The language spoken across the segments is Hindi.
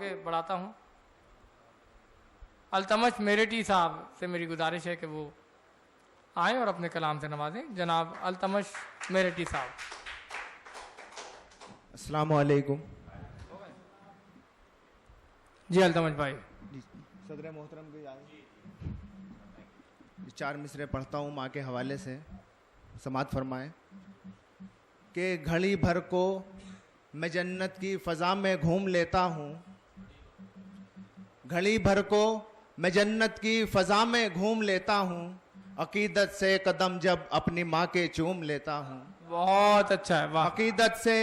आगे बढ़ाता हूँ। अल्तमश मेरेटी साहब से मेरी गुजारिश है कि वो आएँ और अपने कलाम से नवाजें। जनाब अल्तमश मेरेटी साहब। अस्सलामु अलैकुम। जी अल्तमश भाई। सदर मोहतरम की चार मिसरे पढ़ता हूँ माँ के हवाले से, समात फरमाएं कि घड़ी भर को मैं जन्नत की फ़ज़ा में घूम लेता हूँ, घड़ी भर को मैं जन्नत की फ़ज़ा में घूम लेता हूँ, अकीदत से कदम जब अपनी माँ के चूम लेता हूँ। बहुत अच्छा है, वाह। अकीदत से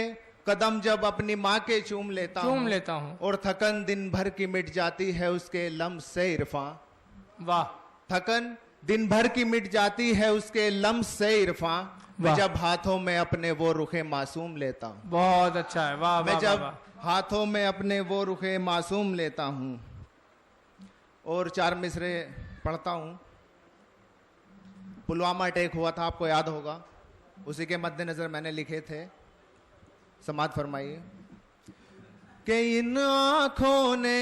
कदम जब अपनी माँ के चूम लेता हूँ और थकन दिन भर की मिट जाती है उसके लम्स से इरफा। वाह। थकन दिन भर की मिट जाती है उसके लम्स से इरफा। मैं जब हाथों में अपने वो रुखे मासूम लेता हूँ। बहुत अच्छा है, वाह। मैं जब हाथों में अपने वो रुखे मासूम लेता हूँ। और चार मिसरे पढ़ता हूँ। पुलवामा अटैक हुआ था, आपको याद होगा, उसी के मद्देनजर मैंने लिखे थे, समात फरमाइए कि इन आँखों ने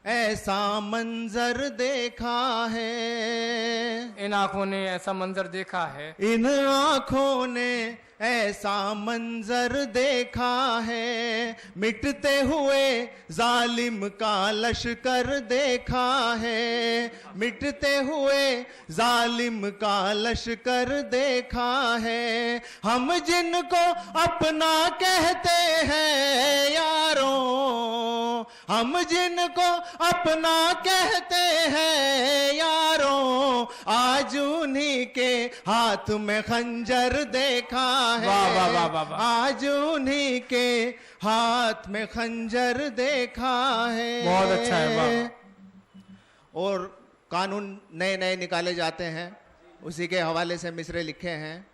ऐसा मंजर देखा है, इन आँखों ने ऐसा मंजर देखा है, इन आँखों ने ऐसा मंजर देखा है, मिटते हुए जालिम का लश्कर देखा है, मिटते हुए जालिम का लश्कर देखा है। हम जिनको अपना कहते हैं यारों, हम जिनको अपना कहते हैं यारों, आज उन्हीं के हाथ में खंजर देखा है। वाह वाह वाह वाह वाह। आज उन्हीं के हाथ में खंजर देखा है। बहुत अच्छा है, वाह। और कानून नए नए निकाले जाते हैं, उसी के हवाले से मिसरे लिखे हैं,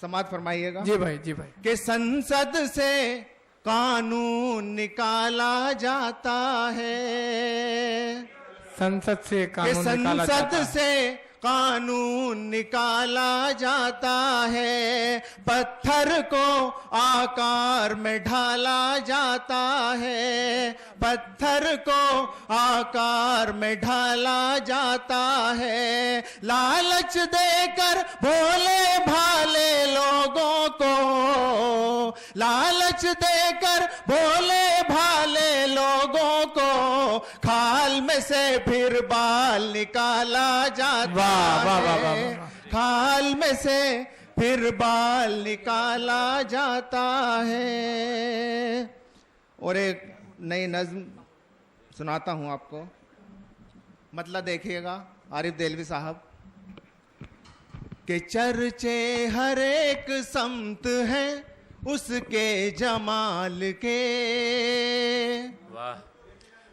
समात फरमाइएगा। जी भाई, जी भाई। कि संसद से कानून निकाला जाता है, संसद से कानून निकाला जाता है, संसद से कानून निकाला जाता है, पत्थर को आकार में ढाला जाता है, पत्थर को आकार में ढाला जाता है। लालच देकर भोले भाले लोगों को, लालच देकर भोले भाले लोगों को खाल में से फिर बाल निकाला जाता है, खाल में से फिर बाल निकाला जाता है। और एक नई नज्म सुनाता हूं आपको, मतलब देखिएगा आरिफ देलवी साहब के चर्चे हर एक समत है उसके जमाल के, वाह।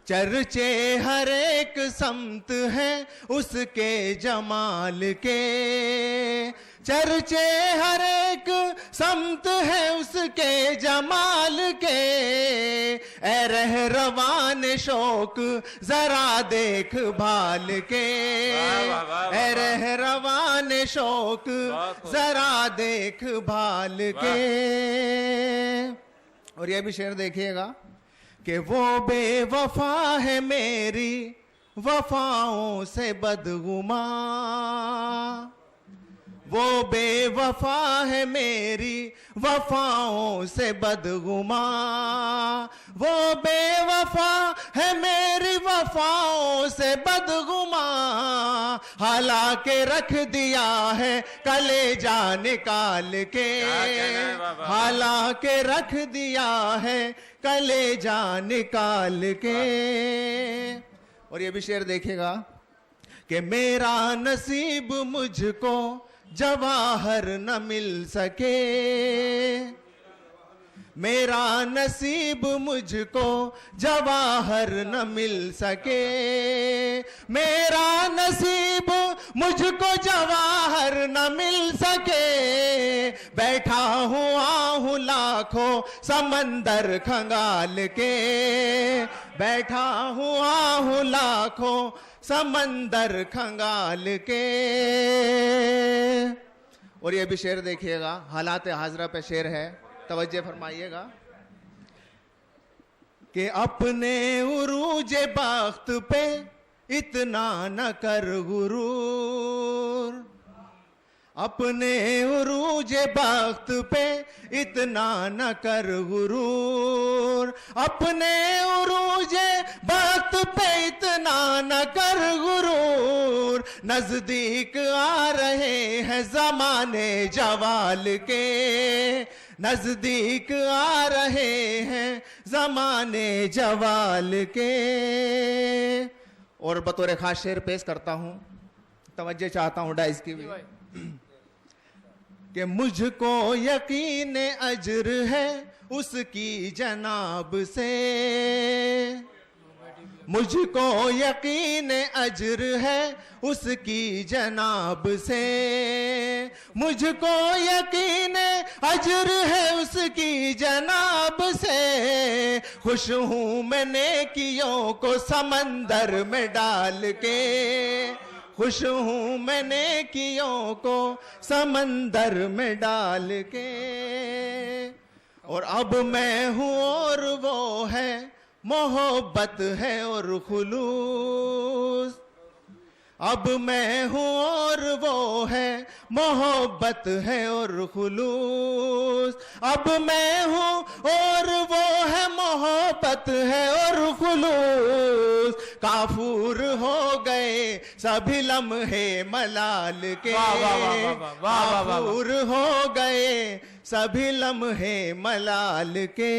चर्चे हर एक समत है उसके जमाल के, चर्चे हर एक समत है उसके जमाल के। ए रहरवान शौक जरा देख भाल के, ए रहरवान शौक जरा देख भाल के। और ये भी शेर देखिएगा कि वो बेवफा है मेरी वफाओं से बदगुमा, वो बेवफा है मेरी वफाओं से बदगुमा, वो बेवफा है मेरी वफाओं से बदगुमा। हालांकि रख दिया है कलेजा निकाल के, हालांकि रख दिया है कलेजा निकाल के। और ये भी शेर देखिएगा कि मेरा नसीब मुझको जवाहर न मिल सके, मेरा नसीब मुझको जवाहर न मिल सके, मेरा नसीब मुझको जवाहर न मिल सके। बैठा हुआ हूँ लाखों समंदर खंगाल के, बैठा हुआ हूँ लाखों समंदर खंगाल के। और ये भी शेर देखिएगा, हालात हाजरा पे शेर है, तवज्जो फरमाइएगा कि अपने उरूजे बख्त पे इतना न कर गुरूर, अपने उरूजे बख्त पे इतना न कर गुरूर, अपने उरूजे बख्त पे इतना न कर गुरूर। नजदीक आ रहे हैं जमाने जवाल के, नजदीक आ रहे हैं जमाने जवाल के। और बतौर खास शेर पेश करता हूं, तवज्जो चाहता हूं डाइस की भी, कि मुझको यकीन अजर है उसकी जनाब से, मुझको यकीन अजर है उसकी जनाब से, मुझको यकीन अजर है उसकी जनाब से। खुश हूं मैं नेकियों को समंदर में डाल के, खुश हूं मैं नेकियों को समंदर में डाल के। और अब मैं हूं और वो है, मोहब्बत है और खुलूस। अब मैं हूं और वो है, मोहब्बत है और खुलूस। अब मैं हूं और वो है, मोहब्बत है और खुलूस। काफूर हो गए सभी लम्हे मलाल के, काफूर हो गए सभी लम्हे मलाल के।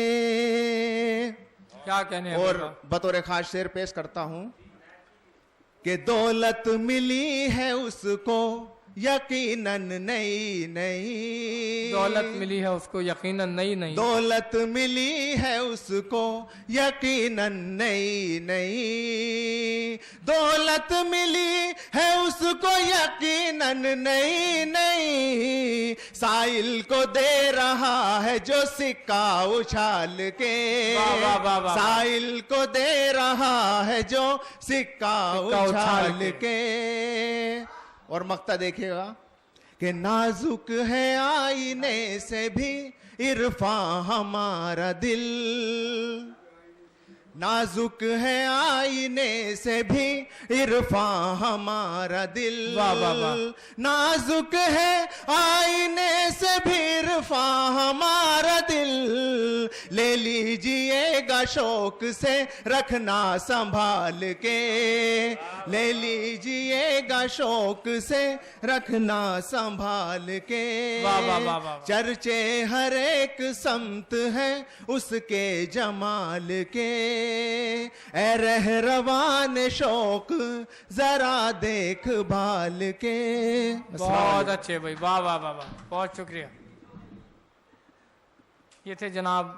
क्या कहने हैं। और बतौर खास शेर पेश करता हूं कि दौलत मिली है उसको यकीनन नई नई, दौलत मिली है उसको यकीनन नई नई, दौलत मिली है उसको यकीनन नई नई, दौलत मिली है उसको यकीनन नई नई। साइल को दे रहा है जो सिक्का उछाल के, साइल को दे रहा है जो सिक्का उछाल के। और मक्ता देखिएगा कि नाजुक है आईने से भी इरफा हमारा दिल, नाजुक है आईने से भी इरफा हमारा दिल। वाह वाह वाह। नाजुक है आईने से भी इरफा हमारा दिल। ले लीजिएगा शौक से रखना संभाल के, ले लीजिएगा शौक से रखना संभाल के। वाह वाह वाह वाह। चर्चे हर एक समत है उसके जमाल के, ए रहरवान शौक जरा देख भाल के। बहुत अच्छे भाई, वाह वाह वाह वाह, बहुत शुक्रिया। ये थे जनाब